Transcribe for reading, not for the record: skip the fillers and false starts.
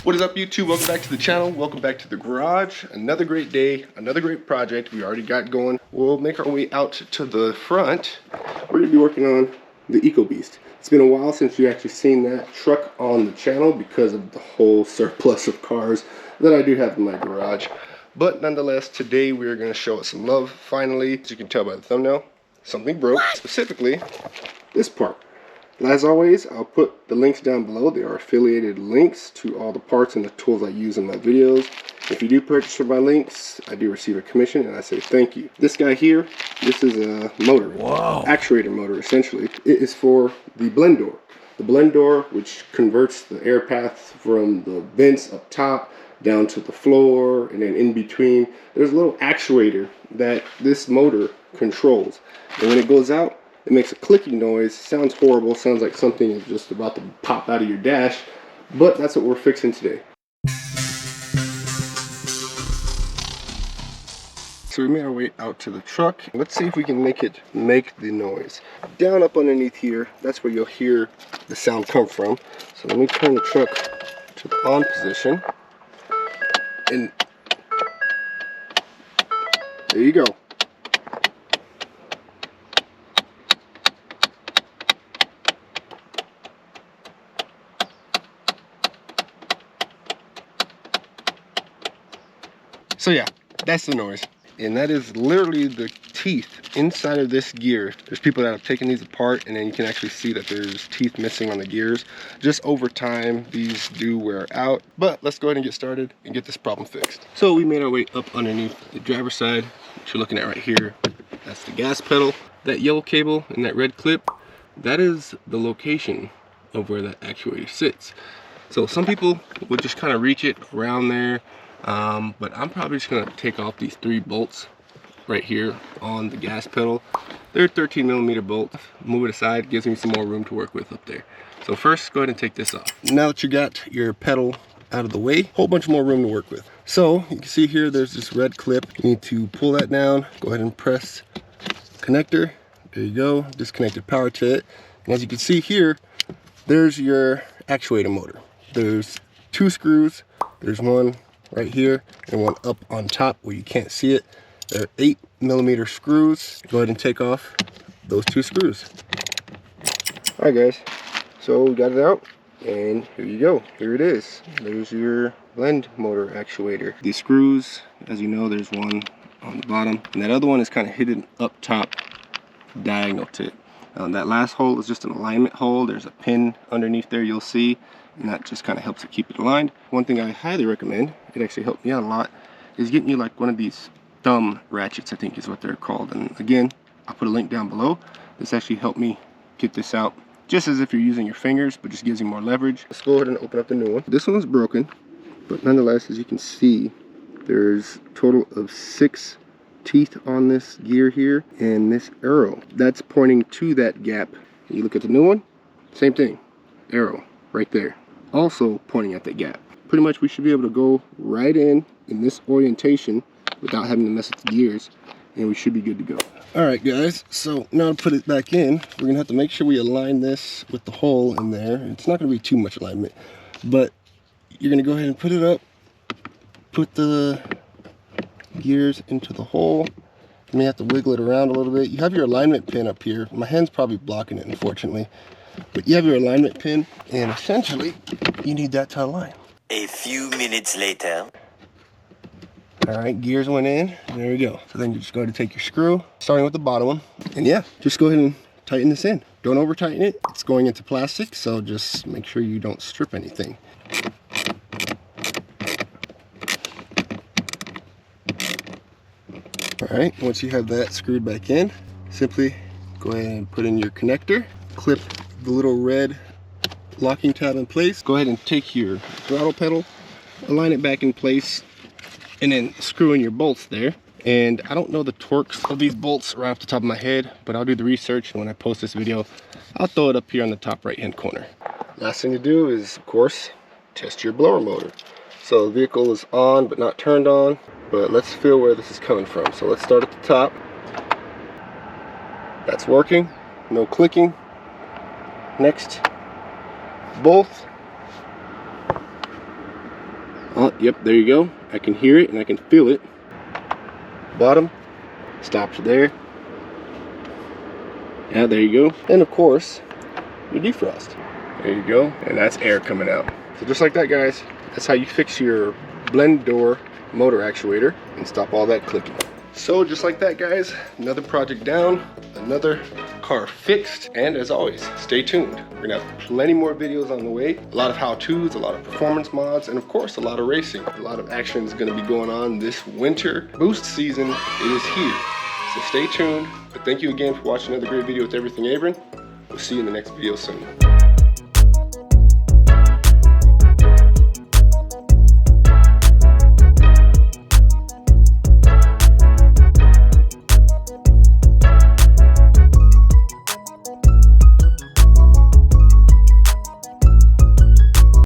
What is up, YouTube? Welcome back to the channel. Welcome back to the garage. Another great day, another great project we already got going. We'll make our way out to the front. We're gonna be working on the ECOBeast. It's been a while since you actually seen that truck on the channel because of the whole surplus of cars that I do have in my garage. But nonetheless, today we're gonna show it some love. Finally, as you can tell by the thumbnail, something broke, specifically this part. As always, I'll put the links down below. They are affiliated links to all the parts and the tools I use in my videos. If you do purchase from my links, I do receive a commission and I say thank you. This guy here, this is a motor, actuator motor essentially. It is for the blend door. The blend door, which converts the air paths from the vents up top down to the floor and then in between. There's a little actuator that this motor controls. And when it goes out, it makes a clicking noise. Sounds horrible. Sounds like something is just about to pop out of your dash. But that's what we're fixing today. So we made our way out to the truck. Let's see if we can make it make the noise. Down up underneath here, that's where you'll hear the sound come from. So let me turn the truck to the on position. And there you go. So yeah, that's the noise. And that is literally the teeth inside of this gear. There's people that have taken these apart and then you can actually see that there's teeth missing on the gears. Just over time, these do wear out. But let's go ahead and get started and get this problem fixed. So we made our way up underneath the driver's side, which you're looking at right here. That's the gas pedal. That yellow cable and that red clip, that is the location of where that actuator sits. So some people would just kind of reach it around there. But I'm probably just going to take off these 3 bolts right here on the gas pedal. They're 13mm bolts. Move it aside, gives me some more room to work with up there. So first, go ahead and take this off. Now that you got your pedal out of the way, whole bunch more room to work with. So you can see here, there's this red clip. You need to pull that down. Go ahead and press connector. There you go. Disconnected power to it. And as you can see here, there's your actuator motor. There's 2 screws. There's one right here and one up on top where you can't see it. They're 8mm screws. Go ahead and take off those 2 screws. All right guys, so we got it out and here you go. Here it is. There's your blend motor actuator. These screws, as you know, there's one on the bottom and that other one is kind of hidden up top diagonal to it. That last hole is just an alignment hole. There's a pin underneath there you'll see, and that just kind of helps it keep it aligned. One thing I highly recommend, it actually helped me out a lot, is getting you like one of these thumb ratchets, I think is what they're called. And again, I'll put a link down below. This actually helped me get this out just as if you're using your fingers, but just gives you more leverage. Let's go ahead and open up the new one. This one is broken, but nonetheless, as you can see, there's a total of 6 teeth on this gear here, and this arrow that's pointing to that gap. You look at the new one, same thing, arrow right there, also pointing at that gap. Pretty much we should be able to go right in this orientation without having to mess with the gears, and we should be good to go. All right guys, so now to put it back in, we're gonna have to make sure we align this with the hole in there. It's not gonna be too much alignment, but you're gonna go ahead and put it up, put the gears into the hole. You may have to wiggle it around a little bit. You have your alignment pin up here. My hand's probably blocking it, unfortunately, but you have your alignment pin, and essentially you need that to align. A few minutes later. All right, gears went in, and there we go. So then you just go ahead and take your screw, starting with the bottom one, and yeah, just go ahead and tighten this in. Don't over tighten it. It's going into plastic, so just make sure you don't strip anything. All right, once you have that screwed back in, simply go ahead and put in your connector, clip the little red locking tab in place. Go ahead and take your throttle pedal, align it back in place, and then screw in your bolts there. And I don't know the torques of these bolts right off the top of my head, but I'll do the research, and when I post this video, I'll throw it up here on the top right hand corner. Last thing to do is, of course, test your blower motor. So the vehicle is on but not turned on, but let's feel where this is coming from. So let's start at the top. That's working, no clicking. Next, both Yep, there you go. I can hear it and I can feel it. Bottom stops there. Yeah, there you go. And of course, your defrost. There you go. And that's air coming out. So just like that, guys, that's how you fix your blend door motor actuator and stop all that clicking. So just like that, guys, another project down, another car fixed, and as always, stay tuned. We're gonna have plenty more videos on the way, a lot of how-tos, a lot of performance mods, and of course, a lot of racing. A lot of action is gonna be going on this winter. Boost season, it is here. So stay tuned, but thank you again for watching another great video with Everything Abram. We'll see you in the next video soon.